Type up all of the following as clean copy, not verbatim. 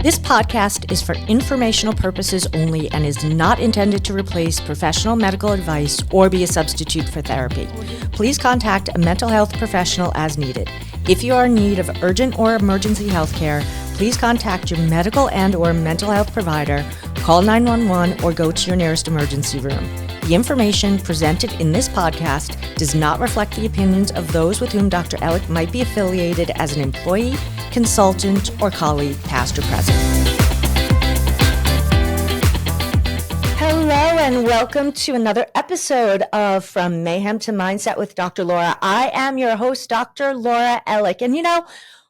This podcast is for informational purposes only and is not intended to replace professional medical advice or be a substitute for therapy. Please contact a mental health professional as needed. If you are in need of urgent or emergency health care, please contact your medical and or mental health provider, call 911, or go to your nearest emergency room. The information presented in this podcast does not reflect the opinions of those with whom Dr. Ellick might be affiliated as an employee, consultant, or colleague, past or present. Hello and welcome to another episode of From Mayhem to Mindset with Dr. Laura. I am your host, Dr. Laura Ellick. And you know,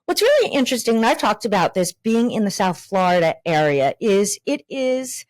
what's really interesting, and I've talked about this being in the South Florida area, is it is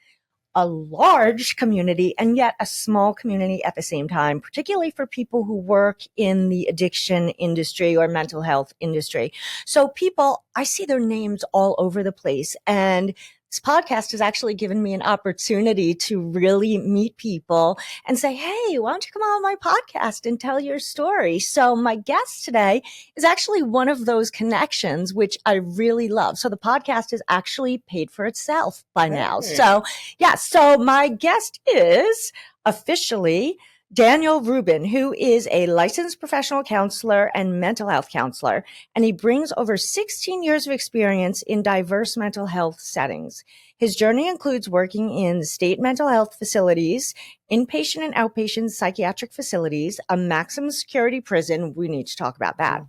a large community and yet a small community at the same time, particularly for people who work in the addiction industry or mental health industry. So people, I see their names all over the place, and this podcast has actually given me an opportunity to really meet people and say, hey, why don't you come on my podcast and tell your story? So my guest today is actually one of those connections, which I really love. So the podcast is actually paid for itself by now. So yeah, so my guest is officially Daniel Rubin, who is a licensed professional counselor and mental health counselor, and he brings over 16 years of experience in diverse mental health settings. His journey includes working in state mental health facilities, inpatient and outpatient psychiatric facilities, a maximum security prison, we need to talk about that,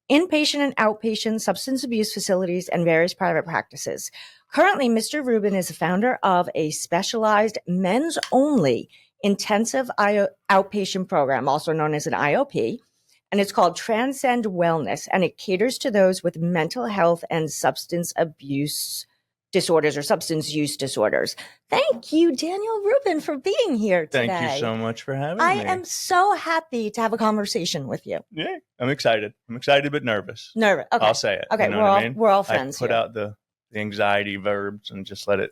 inpatient and outpatient substance abuse facilities, and various private practices. Currently, Mr. Rubin is the founder of a specialized men's-only intensive outpatient program, also known as an IOP, and it's called Transcend Wellness, and it caters to those with mental health and substance abuse disorders or substance use disorders. Thank you, Daniel Rubin, for being here today. Thank you so much for having me. I am so happy to have a conversation with you. Yeah, I'm excited. I'm excited but nervous. Nervous. Okay. I'll say it. Okay, you know we're all friends. I put out the anxiety verbs and just let it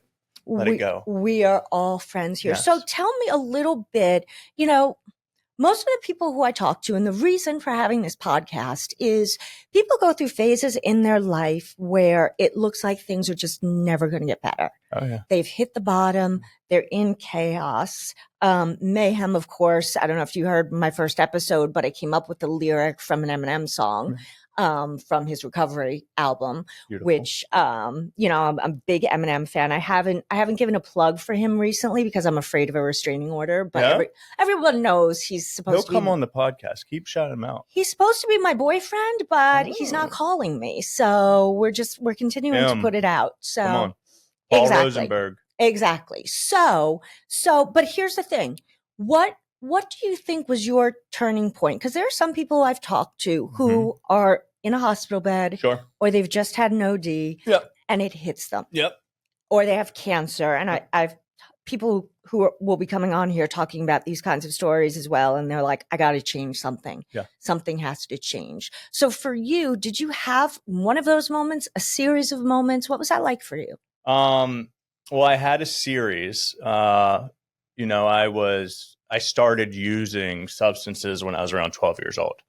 go. We are all friends here. Yes. So tell me a little bit, you know, most of the people who I talk to, and the reason for having this podcast is people go through phases in their life where it looks like things are just never going to get better. Oh, yeah. They've hit the bottom. They're in chaos. Mayhem, of course. I don't know if you heard my first episode, but I came up with the lyric from an Eminem song. From his Recovery album, Beautiful. Which, you know, I'm a big Eminem fan. I haven't given a plug for him recently because I'm afraid of a restraining order, but everyone knows he's supposed to be. He'll come on the podcast. Keep shouting him out. He's supposed to be my boyfriend, but he's not calling me. So we're continuing to put it out. So come on. Paul exactly. Rosenberg. Exactly. So, but here's the thing. What do you think was your turning point? Because there are some people I've talked to who are in a hospital bed, or they've just had an OD, and it hits them, or they have cancer. And I've people who will be coming on here talking about these kinds of stories as well, and they're like, I got to change something. Something has to change. So for you, did you have one of those moments, a series of moments? What was that like for you? Well, I had a series. You know, I started using substances when I was around 12 years old.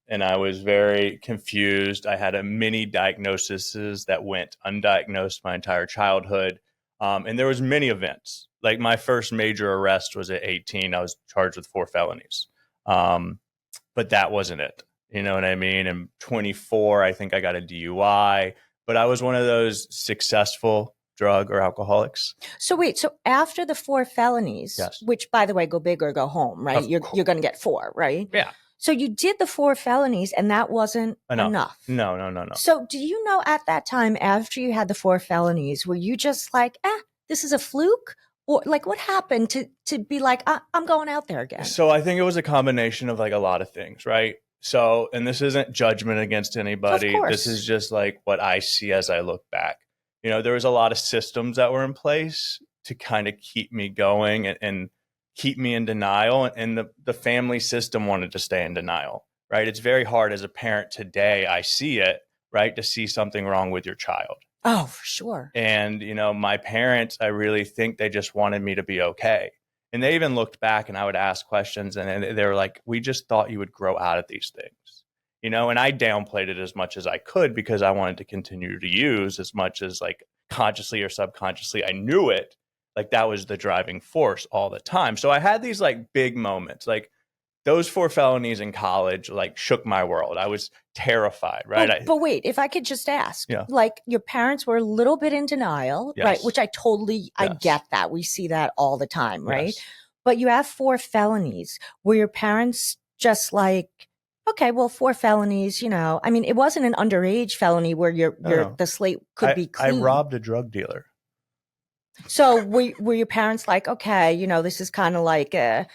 And I was very confused. I had a many diagnoses that went undiagnosed my entire childhood. And there was many events. Like my first major arrest was at 18. I was charged with 4 felonies. But that wasn't it. You know what I mean? And 24, I think I got a DUI, but I was one of those successful drug or alcoholics. So wait, so after the 4 felonies, which by the way, go big or go home, right? You're going to get 4, right? Yeah. So you did the 4 felonies and that wasn't enough. No. So do you know at that time, after you had the 4 felonies, were you just like, this is a fluke? Or like what happened to be like, I'm going out there again? So I think it was a combination of like a lot of things, right? So, and this isn't judgment against anybody. Of course. This is just like what I see as I look back. You know, there was a lot of systems that were in place to kind of keep me going and keep me in denial. And the family system wanted to stay in denial, right? It's very hard as a parent today. I see it, right? To see something wrong with your child. Oh, for sure. And, you know, my parents, I really think they just wanted me to be okay. And they even looked back and I would ask questions and they were like, we just thought you would grow out of these things. and I downplayed it as much as I could because I wanted to continue to use as much as like consciously or subconsciously I knew it. Like that was the driving force all the time. So I had these like big moments, like those 4 felonies in college, like shook my world. I was terrified, right? But wait, if I could just ask, like your parents were a little bit in denial, right? Which I get that. We see that all the time, right? Yes. But you have 4 felonies. Were your parents just like, okay, well, 4 felonies, I mean, it wasn't an underage felony where the slate could be clean. I robbed a drug dealer. So were your parents like, okay, this is kind of like a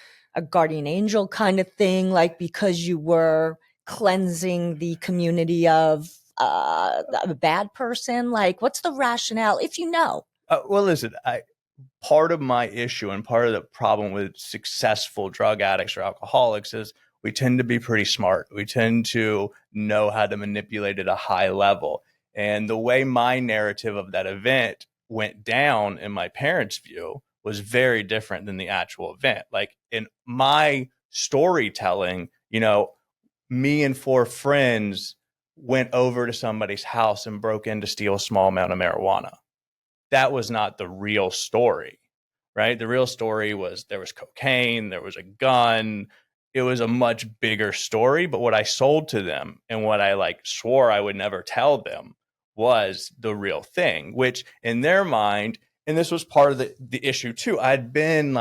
guardian angel kind of thing, like because you were cleansing the community of a bad person? Like, what's the rationale, if you know? Well, listen, part of my issue and part of the problem with successful drug addicts or alcoholics is we tend to be pretty smart. We tend to know how to manipulate at a high level. And the way my narrative of that event went down in my parents' view was very different than the actual event. Like in my storytelling, me and 4 friends went over to somebody's house and broke in to steal a small amount of marijuana. That was not the real story, right? The real story was there was cocaine, there was a gun. It was a much bigger story. But what I sold to them and what I like swore I would never tell them was the real thing, which in their mind, and this was part of the issue too, I did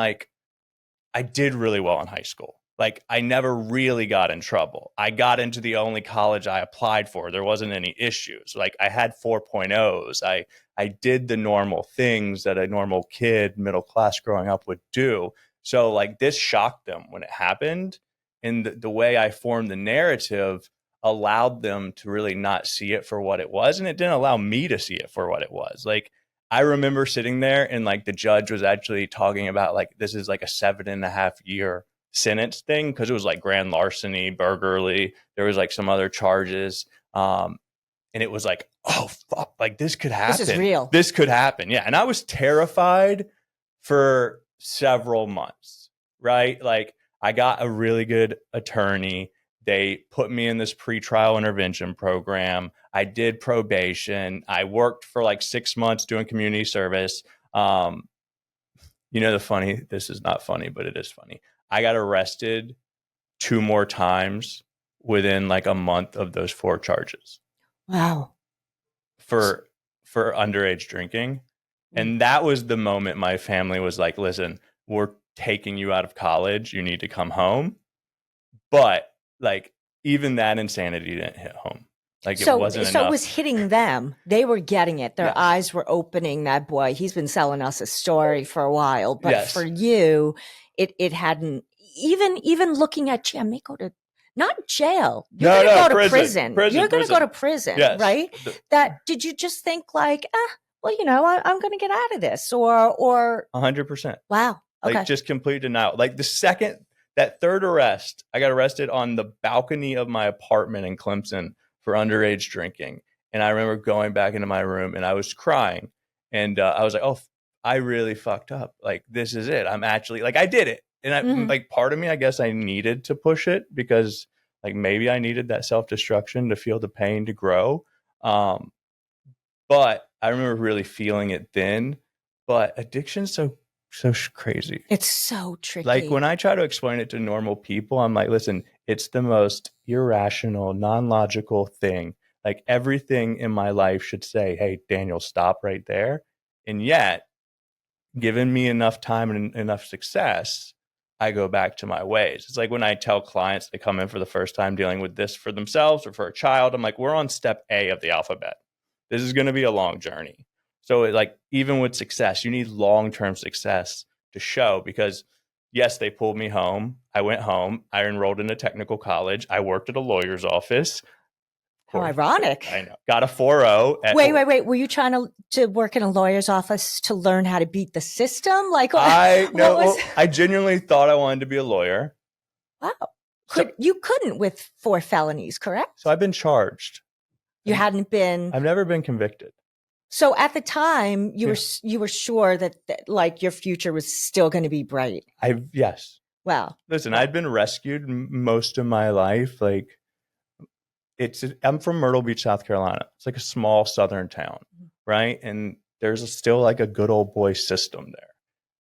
really well in high school. Like I never really got in trouble. I got into the only college I applied for. There wasn't any issues. Like I had 4.0s. I did the normal things that a normal kid, middle class growing up would do. So like this shocked them when it happened. And the way I formed the narrative allowed them to really not see it for what it was. And it didn't allow me to see it for what it was. Like I remember sitting there and like the judge was actually talking about like, this is like a 7.5-year sentence thing. Cause it was like grand larceny, burglary. There was like some other charges. And it was like, oh fuck, like this could happen. This is real. This could happen. Yeah. And I was terrified for several months, right? Like I got a really good attorney. They put me in this pretrial intervention program. I did probation. I worked for like 6 months doing community service. This is not funny, but it is funny. I got arrested 2 more times within like a month of those 4 charges. Wow. For underage drinking. And that was the moment my family was like, listen, we're taking you out of college. You need to come home. But like even that insanity didn't hit home. Like it wasn't enough. So it was hitting them. They were getting it. Their eyes were opening. That boy, he's been selling us a story for a while. But for you, it hadn't. Even looking at you, I may go to not jail. You're going to go to prison. You're going to go to prison, right? Did you just think like, well, I'm going to get out of this, or 100%. Wow. Okay. Like just complete denial. Like the second, that third arrest, I got arrested on the balcony of my apartment in Clemson for underage drinking. And I remember going back into my room and I was crying. And I was like, oh, I really fucked up. Like, this is it. I'm actually like, I did it. And like part of me, I guess I needed to push it because like maybe I needed that self-destruction to feel the pain to grow. But I remember really feeling it then. But addiction's so crazy. It's so tricky. Like when I try to explain it to normal people, I'm like, listen, it's the most irrational, non-logical thing. Like everything in my life should say, hey, Daniel, stop right there. And yet, given me enough time and enough success, I go back to my ways. It's like when I tell clients they come in for the first time dealing with this for themselves or for a child, I'm like, we're on step A of the alphabet. This is going to be a long journey. So like even with success, you need long-term success to show because yes, they pulled me home. I went home. I enrolled in a technical college. I worked at a lawyer's office. How ironic. I know. Got a 4.0. Wait. Were you trying to work in a lawyer's office to learn how to beat the system? Like I genuinely thought I wanted to be a lawyer. Wow. You couldn't with 4 felonies, correct? So I've been charged. You hadn't been. I've never been convicted. So at the time, you were sure that like your future was still going to be bright. Yes. Wow. Listen, I'd been rescued most of my life. Like I'm from Myrtle Beach, South Carolina. It's like a small southern town, right? And there's still like a good old boy system there.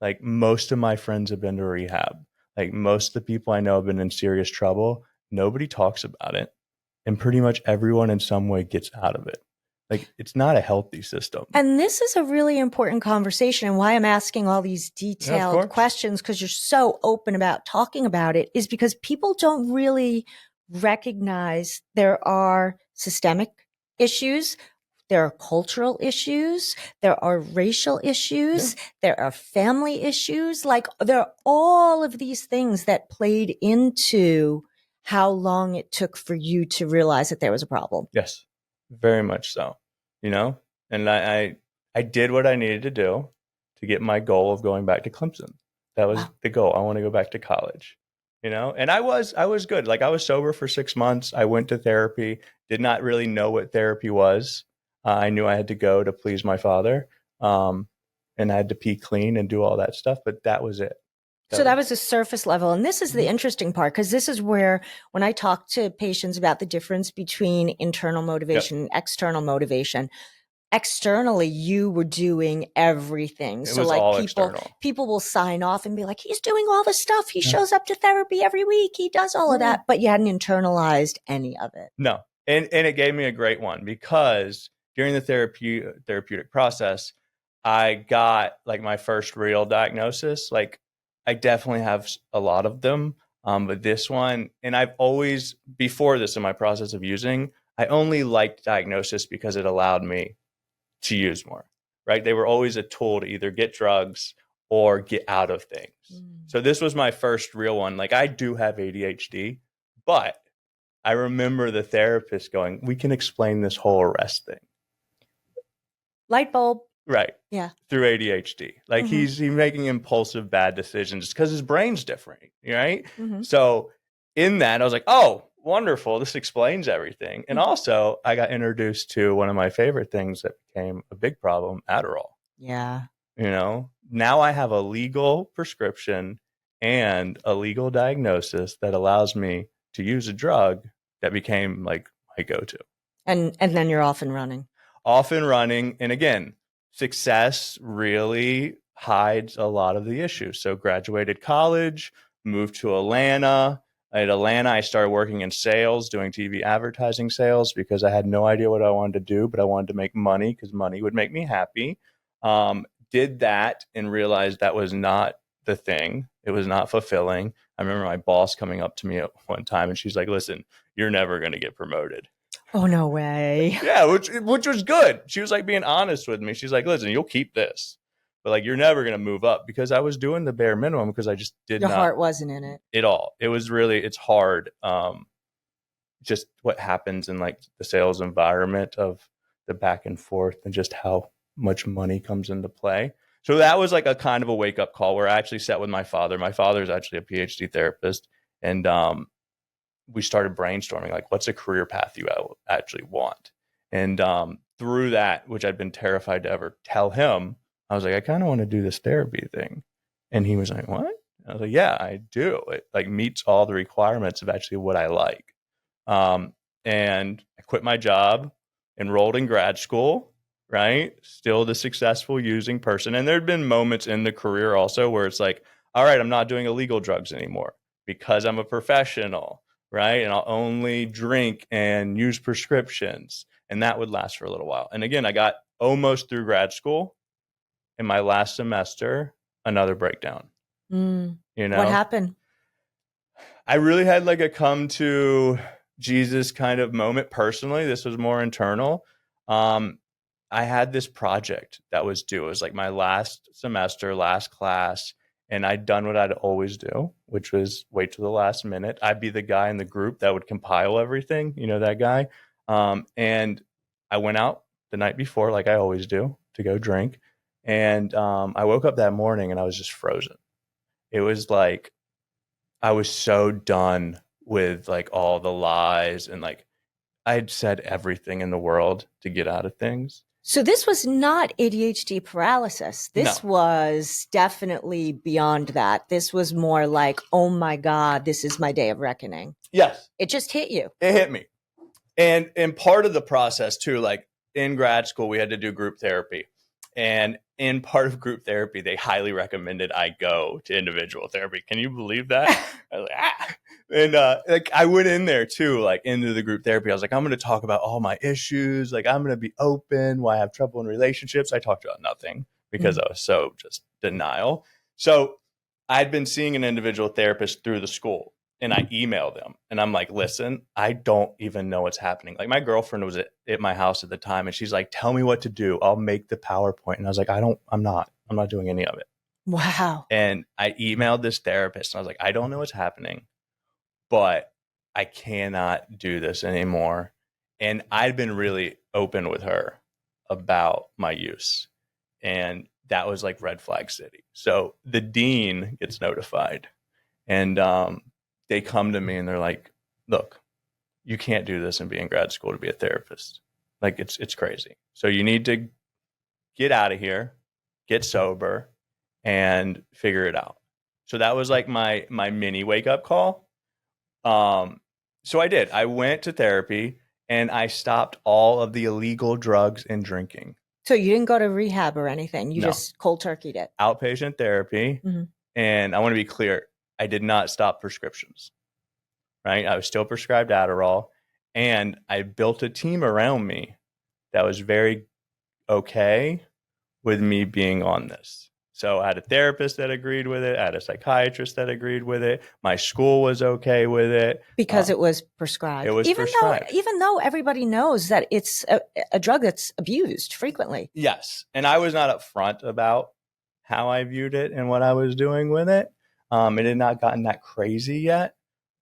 Like most of my friends have been to rehab. Like most of the people I know have been in serious trouble. Nobody talks about it. And pretty much everyone in some way gets out of it. Like it's not a healthy system. And this is a really important conversation. And why I'm asking all these detailed questions, because you're so open about talking about it, is because people don't really recognize there are systemic issues. There are cultural issues. There are racial issues. Yeah. There are family issues. Like there are all of these things that played into how long it took for you to realize that there was a problem. Yes, very much so. And I did what I needed to do to get my goal of going back to Clemson. That was the goal. I want to go back to college, and I was good. Like I was sober for 6 months. I went to therapy, did not really know what therapy was. I knew I had to go to please my father, and I had to pee clean and do all that stuff, but that was it. So that was a surface level. And this is the interesting part, because this is where, when I talk to patients about the difference between internal motivation and external motivation, externally, you were doing everything. So like people will sign off and be like, he's doing all the stuff. He shows up to therapy every week. He does all of that. But you hadn't internalized any of it. No. And it gave me a great one, because during the therapeutic process, I got like my first real diagnosis. Like I definitely have a lot of them. But this one, and I've always, before this in my process of using, I only liked diagnosis because it allowed me to use more, right? They were always a tool to either get drugs or get out of things. So this was my first real one. Like I do have ADHD, but I remember the therapist going, we can explain this whole arrest thing. Light bulb. Right. Yeah. Through ADHD. Like he's making impulsive bad decisions because his brain's different, right? So in that, I was like, oh, wonderful. This explains everything. And also I got introduced to one of my favorite things that became a big problem, Adderall. Yeah. Now I have a legal prescription and a legal diagnosis that allows me to use a drug that became like my go-to. And then you're off and running. And again, success really hides a lot of the issues. So graduated college, moved to Atlanta. At Atlanta, I started working in sales, doing TV advertising sales, because I had no idea what I wanted to do, but I wanted to make money because money would make me happy. Did that and realized that was not the thing. It was not fulfilling. I remember my boss coming up to me at one time and she's like, listen, you're never going to get promoted. Oh, no way. Yeah, which was good. She was like being honest with me. She's like, listen, you'll keep this, but like, you're never going to move up, because I was doing the bare minimum because I just did not. Your heart wasn't in it at all. It was really, it's hard. Just what happens in like the sales environment of the back and forth and just how much money comes into play. So that was like a kind of a wake up call where I actually sat with my father. My father is actually a PhD therapist. And, we started brainstorming, like, what's a career path you actually want? And through that, which I'd been terrified to ever tell him, I was like, I kind of want to do this therapy thing. And he was like, what? I was like, yeah, I do. It like meets all the requirements of actually what I like. And I quit my job, enrolled in grad school, right? Still the successful using person. And there'd been moments in the career also where it's like, all right, I'm not doing illegal drugs anymore because I'm a professional. Right. And I'll only drink and use prescriptions. And that would last for a little while. And again, I got almost through grad school. In my last semester, another breakdown. What happened? I really had like a come to Jesus kind of moment personally. This was more internal. I had this project that was due. It was like my last semester, last class. And I'd done what I'd always do, which was wait till the last minute. I'd be the guy in the group that would compile everything, that guy. And I went out the night before, like I always do, to go drink. And I woke up that morning and I was just frozen. It was like I was so done with like all the lies and like I had said everything in the world to get out of things. So this was not ADHD paralysis. This was definitely beyond that. This was more like, oh my God, this is my day of reckoning. Yes. It just hit you. It hit me. And part of the process too, like in grad school, we had to do group therapy. And in part of group therapy, they highly recommended I go to individual therapy. Can you believe that? I was like, ah. And like I went in there too, like into the group therapy. I was like, I'm going to talk about all my issues. Like I'm going to be open. Why I have trouble in relationships. I talked about nothing because I was so just denial. So I'd been seeing an individual therapist through the school. And I emailed them and I'm like, listen, I don't even know what's happening. Like my girlfriend was at my house at the time and she's like, tell me what to do. I'll make the PowerPoint. And I was like, I'm not doing any of it. Wow. And I emailed this therapist and I was like, I don't know what's happening, but I cannot do this anymore. And I'd been really open with her about my use. And that was like red flag city. So the dean gets notified and, they come to me and they're like, look, you can't do this and be in grad school to be a therapist. Like it's crazy. So you need to get out of here, get sober and figure it out. So that was like my mini wake up call. So I did. I went to therapy and I stopped all of the illegal drugs and drinking. So you didn't go to rehab or anything. You just cold turkeyed it. Outpatient therapy. Mm-hmm. And I want to be clear. I did not stop prescriptions, right? I was still prescribed Adderall and I built a team around me that was very okay with me being on this. So I had a therapist that agreed with it. I had a psychiatrist that agreed with it. My school was okay with it. Because it was prescribed. It was prescribed. Even though everybody knows that it's a drug that's abused frequently. Yes. And I was not upfront about how I viewed it and what I was doing with it. It had not gotten that crazy yet,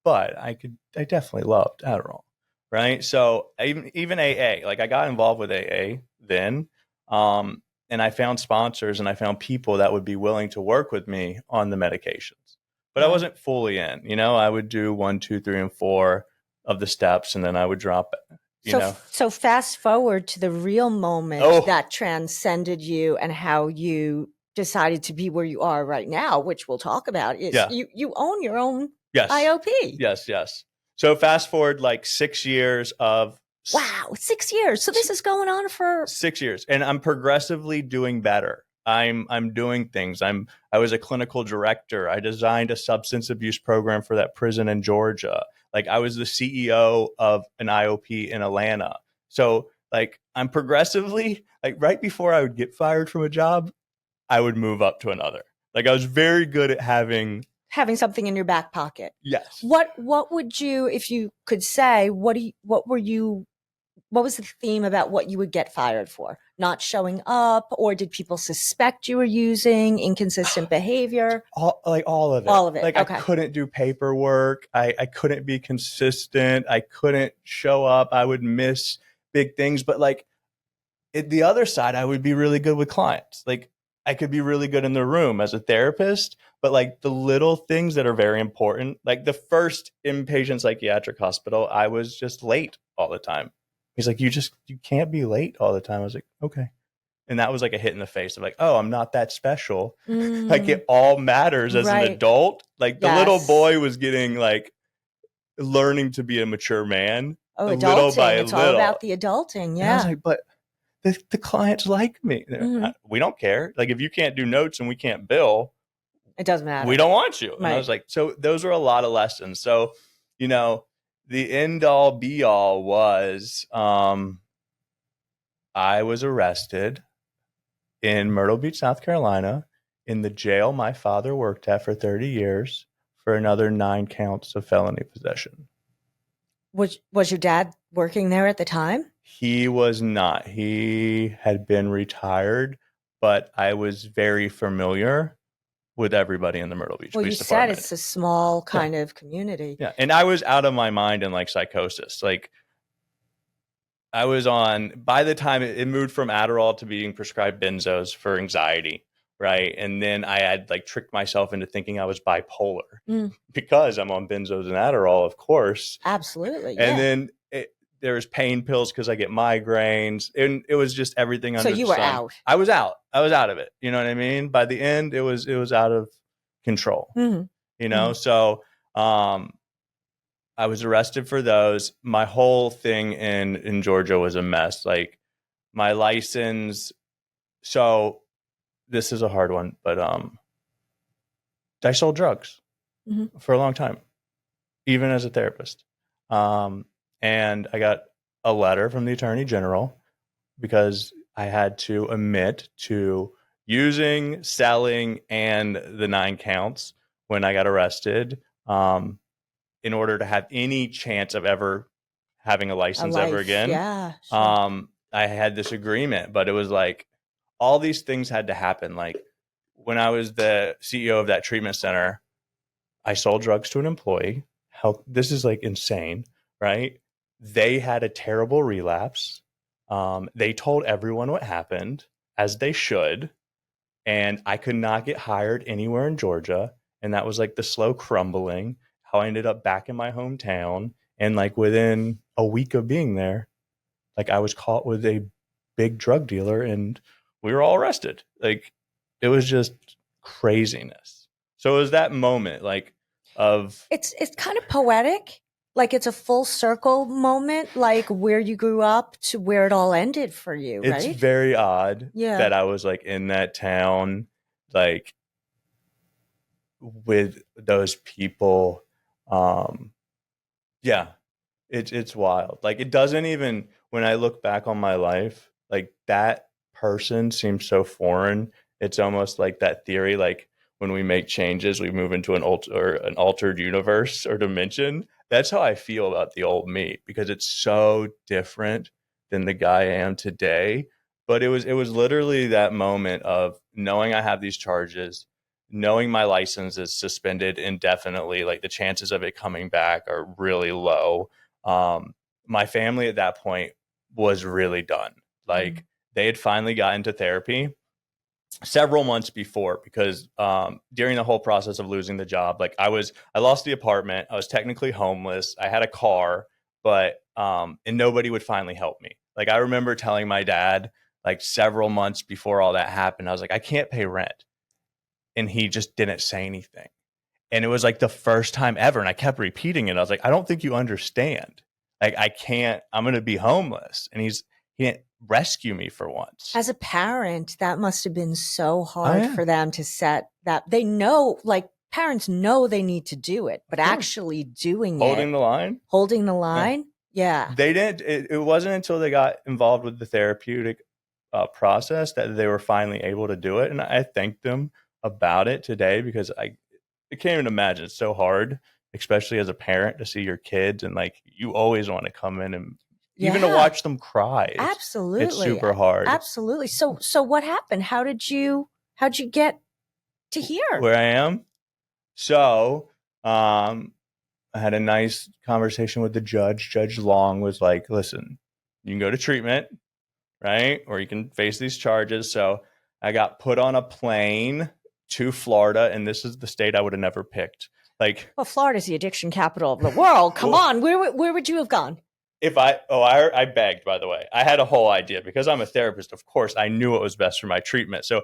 but I definitely loved Adderall, right? So even AA, like I got involved with AA then, and I found sponsors and I found people that would be willing to work with me on the medications, but I wasn't fully in. I would do 1, 2, 3, and 4 of the steps, and then I would drop it. So fast forward to the real moment that transcended you and how you decided to be where you are right now, which we'll talk about, is you own your own IOP. Yes. So fast forward like 6 years of... Wow, 6 years. So this is going on for... 6 years. And I'm progressively doing better. I'm doing things. I was a clinical director. I designed a substance abuse program for that prison in Georgia. Like I was the CEO of an IOP in Atlanta. So like I'm progressively, like right before I would get fired from a job, I would move up to another. Like I was very good at having something in your back pocket. Yes. What would you, if you could say, what was the theme about what you would get fired for? Not showing up, or did people suspect you were using inconsistent behavior? All of it. All of it. Like okay. I couldn't do paperwork. I couldn't be consistent. I couldn't show up. I would miss big things. But like the other side, I would be really good with clients. Like I could be really good in the room as a therapist, but like the little things that are very important, like the first inpatient psychiatric hospital, I was just late all the time. He's like, you can't be late all the time. I was like, okay. And that was like a hit in the face of like, oh, I'm not that special. Like it all matters as an adult. Like the little boy was getting like learning to be a mature man. Oh, adulting. It's all about the adulting. Yeah. And I was like, but the clients like me. We don't care. Like if you can't do notes and we can't bill, it doesn't matter. We don't want you. And I was like, so those are a lot of lessons. So, the end all be all was I was arrested in Myrtle Beach, South Carolina, in the jail my father worked at for 30 years for another 9 counts of felony possession. Was your dad working there at the time? He was not. He had been retired, but I was very familiar with everybody in the Myrtle Beach Police Department. Said it's a small kind of community. Yeah. And I was out of my mind in like psychosis. Like I was by the time it moved from Adderall to being prescribed benzos for anxiety. Right. And then I had like tricked myself into thinking I was bipolar because I'm on benzos and Adderall, of course. Absolutely. Yeah. And then there was pain pills because I get migraines, and it was just everything under the sun. So you were out. I was out of it. You know what I mean? By the end, it was out of control. So I was arrested for those. My whole thing in Georgia was a mess. Like my license. So this is a hard one, but I sold drugs for a long time, even as a therapist. And I got a letter from the Attorney General because I had to admit to using, selling, and the 9 counts when I got arrested, in order to have any chance of ever having a license ever again. Yeah. Sure. I had this agreement, but it was like all these things had to happen. Like when I was the CEO of that treatment center, I sold drugs to an employee. How this is like insane, right? They had a terrible relapse. They told everyone what happened, as they should, and I could not get hired anywhere in Georgia. And that was like the slow crumbling, how I ended up back in my hometown. And like within a week of being there, like I was caught with a big drug dealer and we were all arrested. Like it was just craziness. So it was that moment like of It's kind of poetic. Like it's a full circle moment, like where you grew up to where it all ended for you, it's right? very odd Yeah. that I was like in that town, like with those people. Yeah, it's wild. Like it doesn't even, when I look back on my life, like that person seems so foreign. It's almost like that theory, like when we make changes, we move into an altered universe or dimension. That's how I feel about the old me because it's so different than the guy I am today. But it was literally that moment of knowing I have these charges, knowing my license is suspended indefinitely, like the chances of it coming back are really low. My family at that point was really done. Like they had finally got into therapy several months before because during the whole process of losing the job, like I lost the apartment. I was technically homeless. I had a car, but and nobody would finally help me. Like I remember telling my dad like several months before all that happened, I was like, I can't pay rent. And he just didn't say anything. And it was like the first time ever. And I kept repeating it. I was like, I don't think you understand. Like, I'm going to be homeless. And he didn't rescue me for once. As a parent, that must have been so hard for them to set that. They know, like parents know they need to do it, but actually doing holding the line. Yeah. They didn't, it wasn't until they got involved with the therapeutic process that they were finally able to do it. And I thank them about it today because I can't even imagine. It's so hard, especially as a parent, to see your kids and like you always want to come in and even to watch them cry. Absolutely. It's super hard. Absolutely. So what happened? How'd you get to here? Where I am? So, I had a nice conversation with the judge. Judge Long was like, listen, you can go to treatment, right? Or you can face these charges. So I got put on a plane to Florida, and this is the state I would have never picked. Like, well, Florida's the addiction capital of the world. Come on, where would you have gone? I begged, by the way. I had a whole idea because I'm a therapist. Of course, I knew what was best for my treatment. So,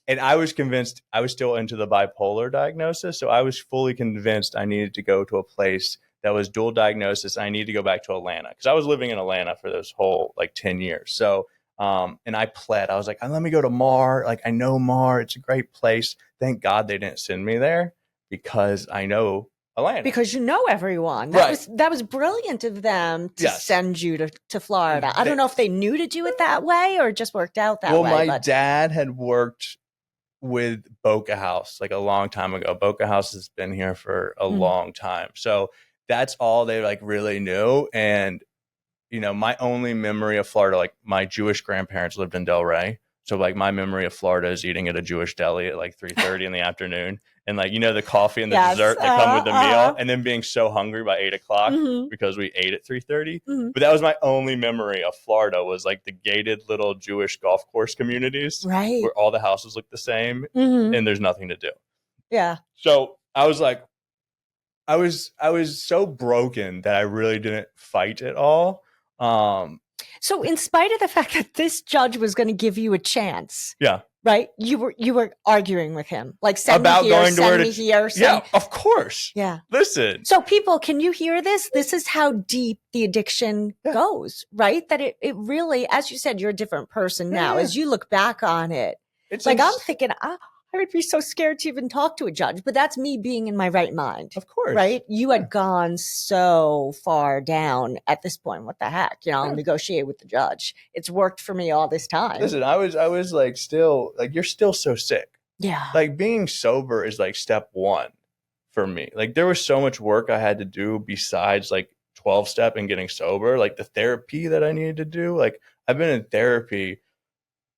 and I was convinced I was still into the bipolar diagnosis. So I was fully convinced I needed to go to a place that was dual diagnosis. I needed to go back to Atlanta because I was living in Atlanta for those whole like 10 years. So, and I pled. I was like, let me go to MAR. Like, I know MAR. It's a great place. Thank God they didn't send me there because I know Atlanta. Because you know everyone. That was brilliant of them to send you to Florida. I don't know if they knew to do it that way or just worked out that way. Well, my dad had worked with Boca House like a long time ago. Boca House has been here for a long time. So that's all they like really knew. And you know, my only memory of Florida, like my Jewish grandparents lived in Delray. So like my memory of Florida is eating at a Jewish deli at like 3:30 in the afternoon. And like, you know, the coffee and the dessert that come with the meal and then being so hungry by 8:00 because we ate at 3:30. But that was my only memory of Florida was like the gated little Jewish golf course communities where all the houses look the same and there's nothing to do. Yeah. So I was like, I was so broken that I really didn't fight at all. So in spite of the fact that this judge was going to give you a chance, right? You were arguing with him, like send about me here, going to send me here. Yeah, of course. Yeah. Listen. So people, can you hear this? This is how deep the addiction goes, right? That it really, as you said, you're a different person now. As you look back on it, it's like I'm thinking, I would be so scared to even talk to a judge, but that's me being in my right mind. Of course. Right? You had gone so far down at this point. What the heck? I'll negotiate with the judge. It's worked for me all this time. Listen, I was like, still, like, you're still so sick. Yeah. Like, being sober is like step one for me. Like, there was so much work I had to do besides like 12 step and getting sober, like the therapy that I needed to do. Like, I've been in therapy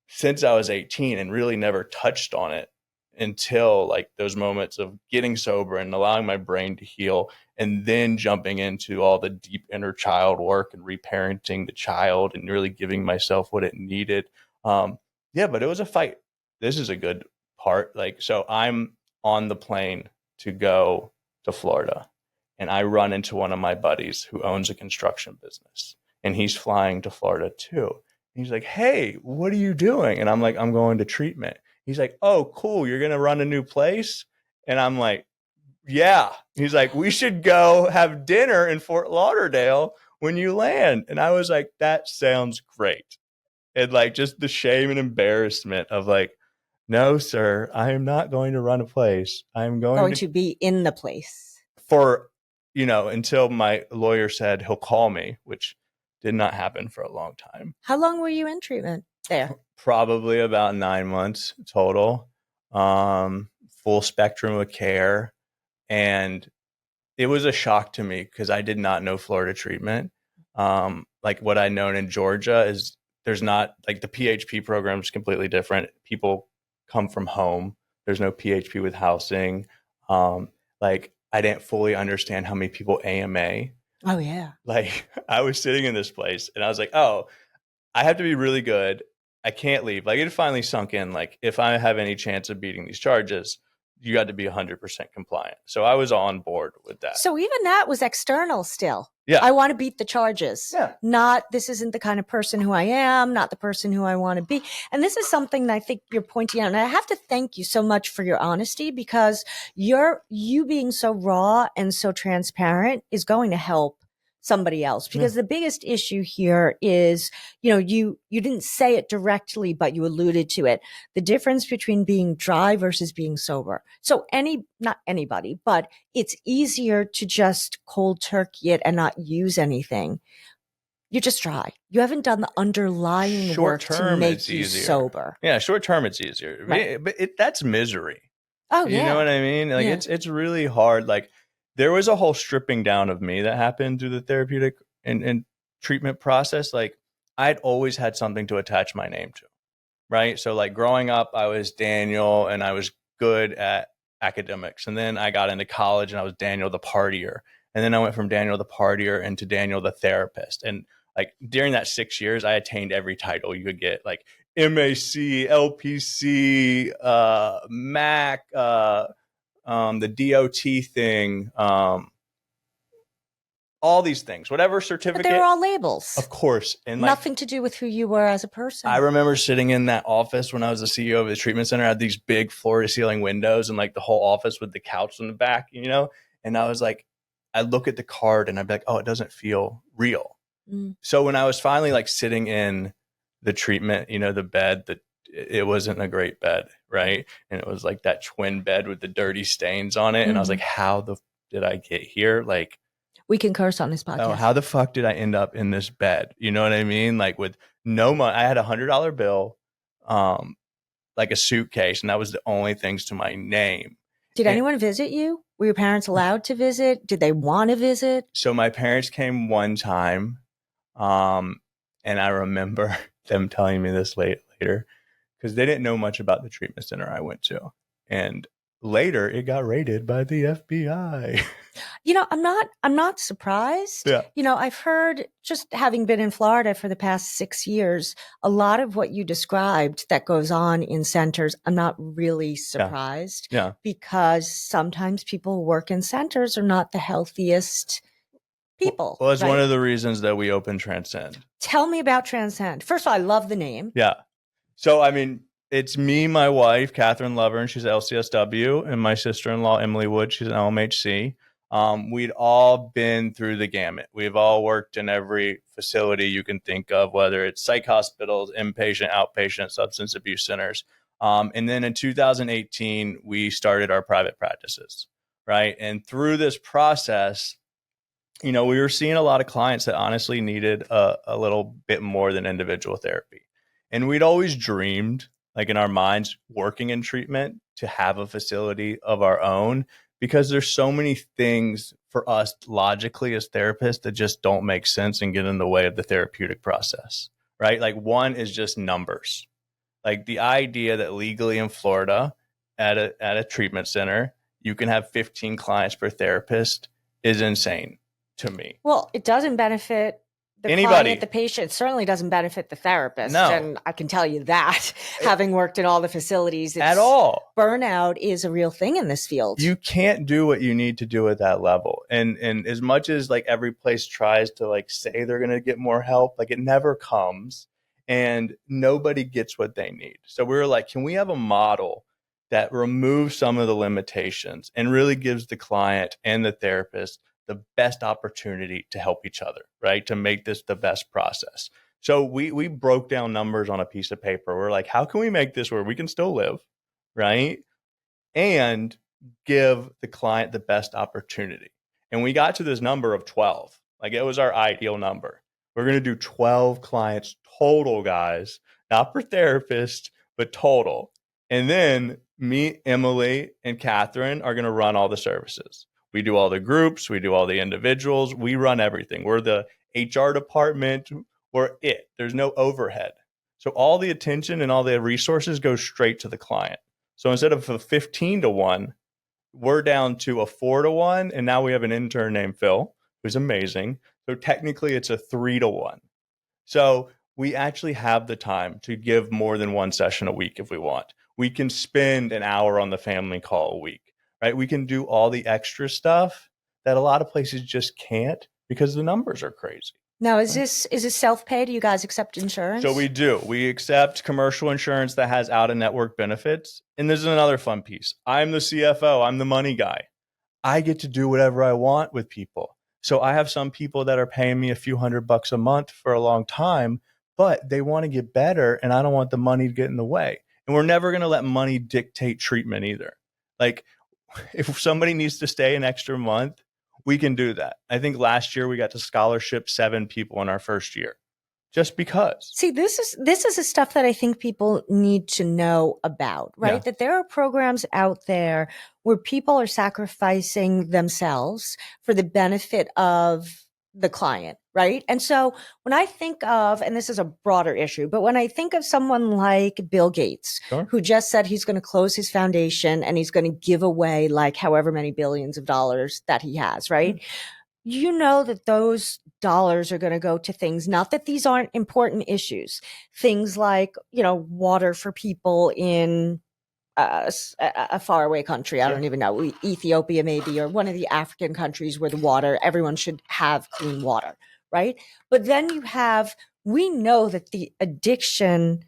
since I was 18 and really never touched on it until like those moments of getting sober and allowing my brain to heal, and then jumping into all the deep inner child work and reparenting the child and really giving myself what it needed. But it was a fight. This is a good part. Like, so I'm on the plane to go to Florida, and I run into one of my buddies who owns a construction business, and he's flying to Florida too. He's like, "Hey, what are you doing?" And I'm like, "I'm going to treatment." He's like, "Oh, cool. You're going to run a new place?" And I'm like, "Yeah." He's like, "We should go have dinner in Fort Lauderdale when you land." And I was like, "That sounds great." And like, just the shame and embarrassment of like, "No, sir, I am not going to run a place. I'm going to be in the place for, until my lawyer said he'll call me," which did not happen for a long time. How long were you in treatment there? Probably about 9 months total. Full spectrum of care. And it was a shock to me because I did not know Florida treatment. Like, what I'd known in Georgia is there's not, like, the PHP program is completely different. People come from home. There's no PHP with housing. Like, I didn't fully understand how many people AMA. Oh, yeah. Like, I was sitting in this place and I was like, oh, I have to be really good. I can't leave. Like, it finally sunk in. Like, if I have any chance of beating these charges, you got to be 100% compliant. So I was on board with that. So even that was external still. Yeah. I want to beat the charges. Yeah. Not, this isn't the kind of person who I am, not the person who I want to be. And this is something that I think you're pointing out. And I have to thank you so much for your honesty, because you being so raw and so transparent is going to help somebody else, because the biggest issue here is, you didn't say it directly, but you alluded to it. The difference between being dry versus being sober. So not anybody, but it's easier to just cold turkey it and not use anything. You're just dry. You haven't done the underlying work to make you sober. Yeah. Short term, it's easier, right. But that's misery. Oh, yeah. You know what I mean? Like, it's really hard. Like, there was a whole stripping down of me that happened through the therapeutic and treatment process. Like, I'd always had something to attach my name to, right? So like, growing up, I was Daniel and I was good at academics. And then I got into college and I was Daniel the partier. And then I went from Daniel the partier into Daniel the therapist. And like, during that 6 years, I attained every title you could get, like MAC, LPC, MAC, the DOT thing, all these things, whatever certificate. But they're all labels. Of course. And nothing to do with who you were as a person. I remember sitting in that office when I was the CEO of the treatment center. I had these big floor to ceiling windows and like the whole office with the couch in the back, and I was like, I'd look at the card and I'd be like, oh, it doesn't feel real. So when I was finally like sitting in the treatment, the bed, it wasn't a great bed, right? And it was like that twin bed with the dirty stains on it. And I was like, how did I get here? Like, we can curse on this podcast. Oh, how the fuck did I end up in this bed? You know what I mean? Like, with no money, I had $100 bill, like a suitcase, and that was the only things to my name. Did anyone visit you? Were your parents allowed to visit? Did they want to visit? So my parents came one time, and I remember them telling me this later, because they didn't know much about the treatment center I went to. And later it got raided by the FBI. I'm not surprised. Yeah. I've heard, just having been in Florida for the past 6 years, a lot of what you described that goes on in centers, I'm not really surprised. Yeah. Because sometimes people who work in centers are not the healthiest people. Well, it's one of the reasons that we opened Transcend. Tell me about Transcend. First of all, I love the name. Yeah. So, I mean, It's me, my wife, Catherine Lovern, she's LCSW, and my sister-in-law, Emily Wood, she's an LMHC. We'd all been through the gamut. We've all worked in every facility you can think of, whether it's psych hospitals, inpatient, outpatient, substance abuse centers. And then in 2018, we started our private practices, right? And through this process, we were seeing a lot of clients that honestly needed a little bit more than individual therapy. And we'd always dreamed, like in our minds, working in treatment to have a facility of our own, because there's so many things for us logically as therapists that just don't make sense and get in the way of the therapeutic process, right? Like one is just numbers. Like the idea that legally in Florida at a treatment center, you can have 15 clients per therapist is insane to me. Well, it doesn't benefit the Anybody. client, the patient. It certainly doesn't benefit the therapist. No. And I can tell you that, having worked in all the facilities. At all. Burnout is a real thing in this field. You can't do what you need to do at that level. And as much as like every place tries to like say they're going to get more help, like it never comes and nobody gets what they need. So we were like, can we have a model that removes some of the limitations and really gives the client and the therapist the best opportunity to help each other, right? To make this the best process. So we broke down numbers on a piece of paper. We're like, how can we make this where we can still live, right? And give the client the best opportunity. And we got to this number of 12. Like it was our ideal number. We're going to do 12 clients total, guys, not per therapist, but total. And then me, Emily, and Catherine are going to run all the services. We do all the groups. We do all the individuals. We run everything. We're the HR department. We're it. There's no overhead. So all the attention and all the resources go straight to the client. So instead of a 15-1, we're down to a 4-1. And now we have an intern named Phil, who's amazing. So technically it's a 3-1. So we actually have the time to give more than one session a week if we want. We can spend an hour on the family call a week. Right? We can do all the extra stuff that a lot of places just can't because the numbers are crazy. Now, is this self-pay? Do you guys accept insurance? So we do. We accept commercial insurance that has out-of-network benefits. And this is another fun piece. I'm the CFO. I'm the money guy. I get to do whatever I want with people. So I have some people that are paying me a few $100 a month for a long time, but they want to get better and I don't want the money to get in the way. And we're never going to let money dictate treatment either. Like, if somebody needs to stay an extra month, we can do that. I think last year we got to scholarship 7 people in our first year just because. See, this is the stuff that I think people need to know about, right? Yeah. That there are programs out there where people are sacrificing themselves for the benefit of the client, right? And so when I think of, and this is a broader issue, but when I think of someone like Bill Gates, sure, who just said he's going to close his foundation and he's going to give away like however many billions of dollars that he has, right? Mm-hmm. You know that those dollars are going to go to things, not that these aren't important issues, things like, water for people in a faraway country. I don't even know, Ethiopia maybe, or one of the African countries where the water, everyone should have clean water, right? But then we know that the addictions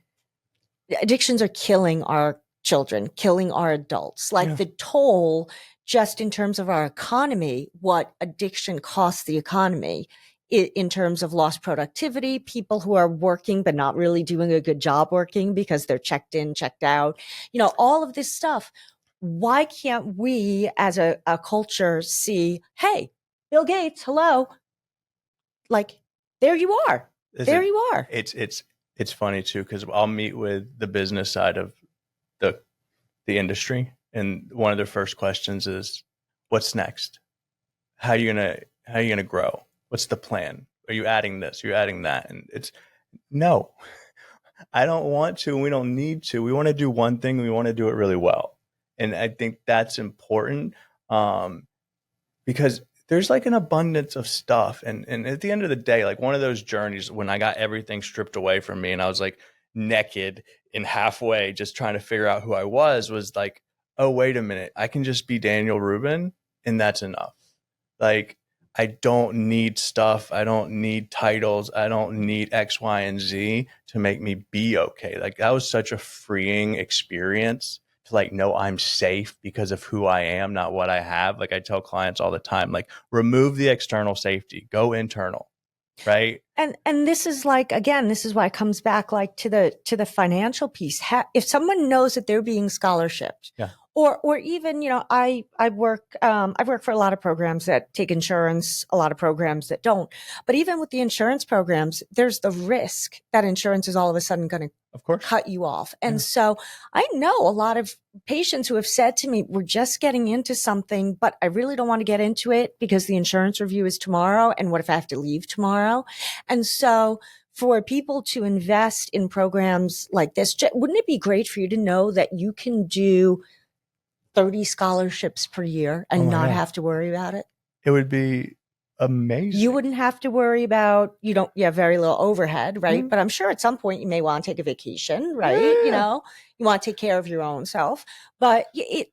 are killing our children, killing our adults. Like the toll, just in terms of our economy, what addiction costs the economy in terms of lost productivity, people who are working but not really doing a good job working because they're checked in, checked out, all of this stuff. Why can't we as a culture see, hey, Bill Gates, hello, like there you are. You are. It's funny too, because I'll meet with the business side of the industry, and one of their first questions is, what's next? How are you gonna grow? What's the plan? Are you adding this? Are you adding that? And it's no, I don't want to. And we don't need to. We want to do one thing. We want to do it really well. And I think that's important because there's like an abundance of stuff. And at the end of the day, like one of those journeys when I got everything stripped away from me and I was like naked and halfway just trying to figure out who I was like, oh, wait a minute. I can just be Daniel Rubin and that's enough. Like, I don't need stuff. I don't need titles. I don't need X, Y, and Z to make me be okay. Like that was such a freeing experience to like know I'm safe because of who I am, not what I have. Like I tell clients all the time, like remove the external safety, go internal, right? And this is like, again, this is why it comes back like to the financial piece. If someone knows that they're being scholarshiped, Yeah. or even, I work for a lot of programs that take insurance, a lot of programs that don't. But even with the insurance programs, there's the risk that insurance is all of a sudden going to Of course. cut you off. And so I know a lot of patients who have said to me, we're just getting into something, but I really don't want to get into it because the insurance review is tomorrow. And what if I have to leave tomorrow? And so for people to invest in programs like this, wouldn't it be great for you to know that you can do 30 scholarships per year and not have to worry about it? It would be amazing. You wouldn't have to worry about, you have very little overhead, right? Mm-hmm. But I'm sure at some point you may want to take a vacation, right? Yeah. You want to take care of your own self. But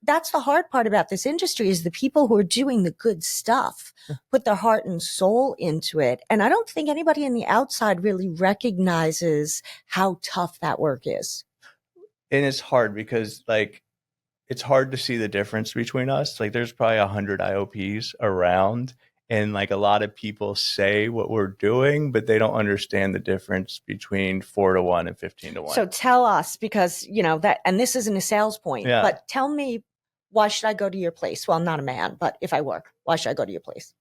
that's the hard part about this industry is the people who are doing the good stuff put their heart and soul into it. And I don't think anybody on the outside really recognizes how tough that work is. And it's hard because like, it's hard to see the difference between us. Like there's probably 100 IOPs around. And like a lot of people say what we're doing, but they don't understand the difference between 4-1 and 15-1. So tell us, because that, and this isn't a sales point, but tell me, why should I go to your place? Well, I'm not a man, but if I work, why should I go to your place?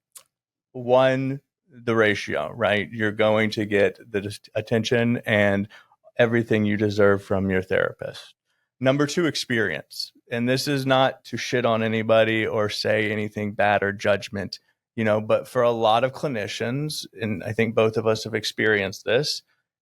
One, the ratio, right? You're going to get the attention and everything you deserve from your therapist. Number 2, experience. And this is not to shit on anybody or say anything bad or judgment. But for a lot of clinicians, and I think both of us have experienced this,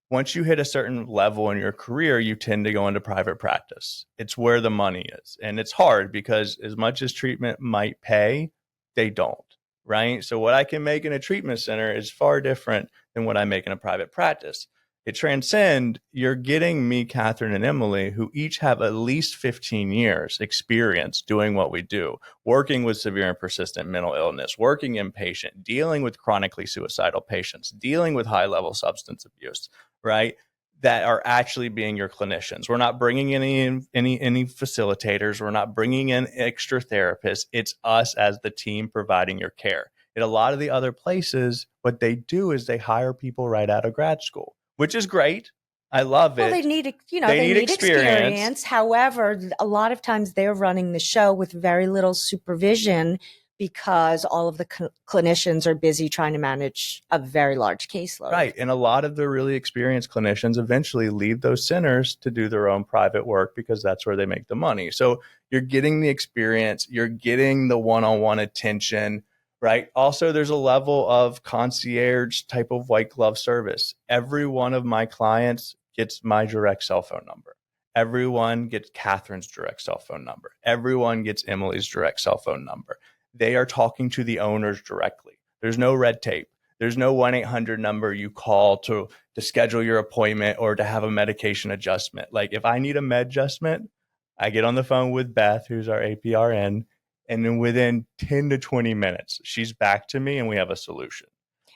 once you hit a certain level in your career, you tend to go into private practice. It's where the money is. And it's hard because as much as treatment might pay, they don't, right? So what I can make in a treatment center is far different than what I make in a private practice. At Transcend, you're getting me, Catherine, and Emily, who each have at least 15 years experience doing what we do, working with severe and persistent mental illness, working inpatient, dealing with chronically suicidal patients, dealing with high-level substance abuse, right? That are actually being your clinicians. We're not bringing in any facilitators. We're not bringing in extra therapists. It's us as the team providing your care. At a lot of the other places, what they do is they hire people right out of grad school, which is great. I love it. Well, they need, they need experience. However, a lot of times they're running the show with very little supervision because all of the clinicians are busy trying to manage a very large caseload. Right. And a lot of the really experienced clinicians eventually leave those centers to do their own private work because that's where they make the money. So you're getting the experience, you're getting the one-on-one attention, right? Also, there's a level of concierge type of white glove service. Every one of my clients gets my direct cell phone number. Everyone gets Catherine's direct cell phone number. Everyone gets Emily's direct cell phone number. They are talking to the owners directly. There's no red tape. There's no 1-800 number you call to schedule your appointment or to have a medication adjustment. Like if I need a med adjustment, I get on the phone with Beth, who's our APRN, and then within 10 to 20 minutes, she's back to me and we have a solution.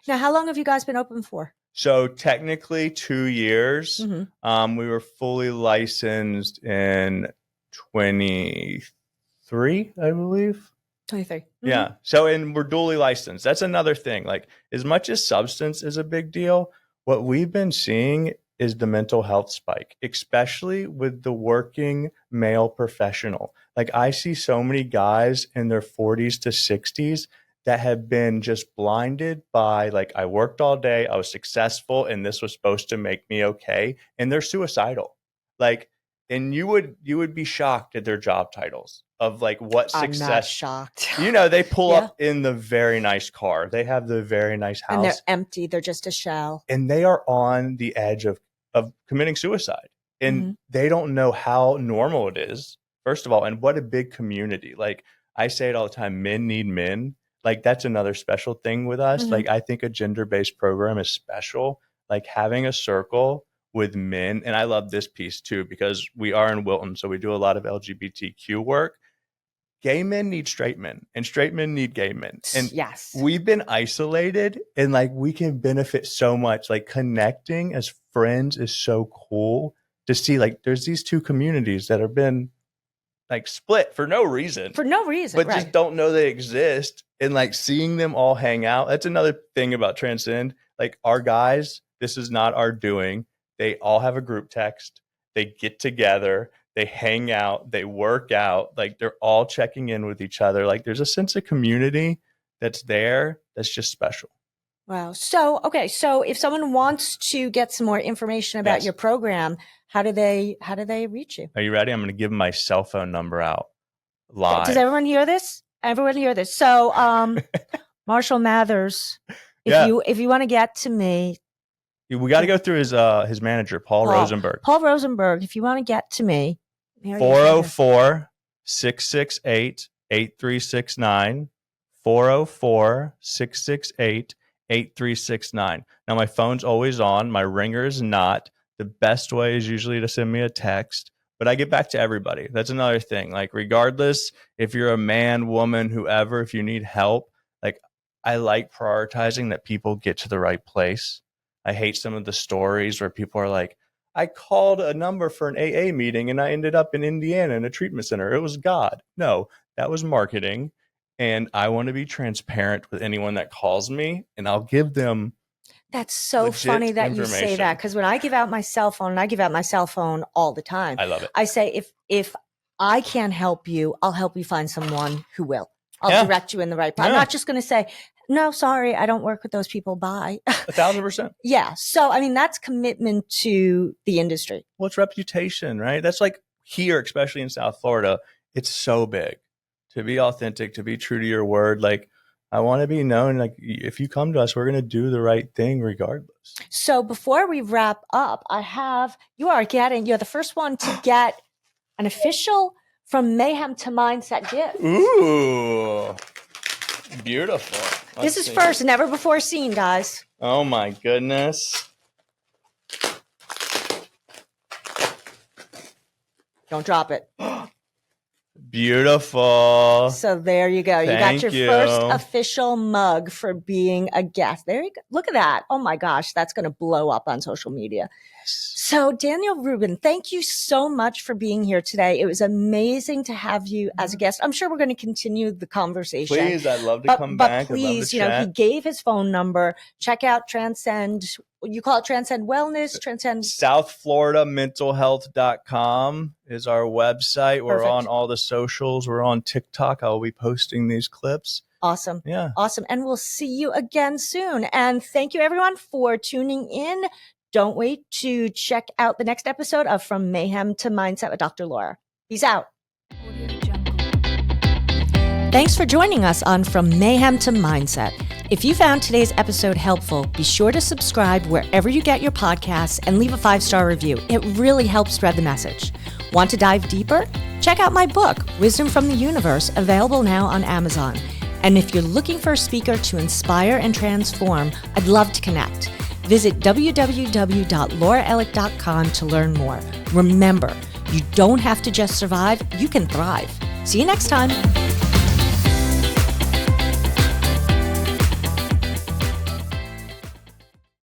Now, how long have you guys been open for? So technically 2 years. Mm-hmm. We were fully licensed in 23, I believe. 23. Mm-hmm. Yeah. So, and we're dually licensed. That's another thing. Like as much as substance is a big deal, what we've been seeing is the mental health spike, especially with the working male professional. Like I see so many guys in their 40s to 60s that have been just blinded by like, I worked all day, I was successful, and this was supposed to make me okay. And they're suicidal. Like, and you would be shocked at their job titles of like what success. I'm not shocked. They pull up in the very nice car. They have the very nice house. And they're empty. They're just a shell. And they are on the edge of committing suicide. And they don't know how normal it is, first of all, and what a big community. Like I say it all the time, men need men. Like that's another special thing with us. Like I think a gender-based program is special. Like having a circle with men. And I love this piece too, because we are in Wilton. So we do a lot of LGBTQ work. gay men need straight men and straight men need gay men. And yes, we've been isolated and like we can benefit so much. Like connecting as friends is so cool to see. Like there's these two communities that have been like split for no reason. But right. just don't know they exist. And like seeing them all hang out. That's another thing about Transcend. Like our guys, this is not our doing. They all have a group text. They get together. They hang out. They work out. Like they're all checking in with each other. Like there's a sense of community that's there. That's just special. Wow. So, okay. So if someone wants to get some more information about your program, how do they reach you? Are you ready? I'm going to give my cell phone number out live. Does everyone hear this? Everyone hear this. So, Marshall Mathers, if you want to get to me, we got to go through his manager, Paul Rosenberg. Paul Rosenberg, if you want to get to me, 404-668-8369. 404-668-8369. Now my phone's always on. My ringer is not. The best way is usually to send me a text, but I get back to everybody. That's another thing. Like regardless if you're a man, woman, whoever, if you need help, like I like prioritizing that people get to the right place. I hate some of the stories where people are like, I called a number for an AA meeting and I ended up in Indiana in a treatment center. It was God. No, that was marketing. And I want to be transparent with anyone that calls me, and I'll give them. That's so funny that you say that, because when I give out my cell phone, and I give out my cell phone all the time. I love it. I say, if I can't help you, I'll help you find someone who will. I'll direct you in the right path. I'm not just going to say, no, sorry, I don't work with those people. Bye. 1,000%. Yeah. So, I mean, that's commitment to the industry. Well, it's reputation, right? That's like here, especially in South Florida, it's so big. To be authentic, to be true to your word. Like, I want to be known, like, if you come to us, we're going to do the right thing regardless. So before we wrap up, you're the first one to get an official From Mayhem to Mindset gift. Ooh, beautiful. This is first, never before seen, guys. Oh my goodness. Don't drop it. Beautiful. So there you go. You got your first official mug for being a guest. There you go. Look at that. Oh my gosh, that's going to blow up on social media. So Daniel Rubin, thank you so much for being here today. It was amazing to have you as a guest. I'm sure we're going to continue the conversation. Please, I'd love to come back. But please, he gave his phone number. Check out Transcend. You call it Transcend Wellness, Transcend. SouthFloridaMentalHealth.com is our website. We're on all the socials. We're on TikTok. I'll be posting these clips. Awesome. Yeah. Awesome. And we'll see you again soon. And thank you everyone for tuning in. Don't wait to check out the next episode of From Mayhem to Mindset with Dr. Laura. Peace out. Thanks for joining us on From Mayhem to Mindset. If you found today's episode helpful, be sure to subscribe wherever you get your podcasts and leave a 5-star review. It really helps spread the message. Want to dive deeper? Check out my book, Wisdom from the Universe, available now on Amazon. And if you're looking for a speaker to inspire and transform, I'd love to connect. Visit www.lauraellick.com to learn more. Remember, you don't have to just survive, you can thrive. See you next time.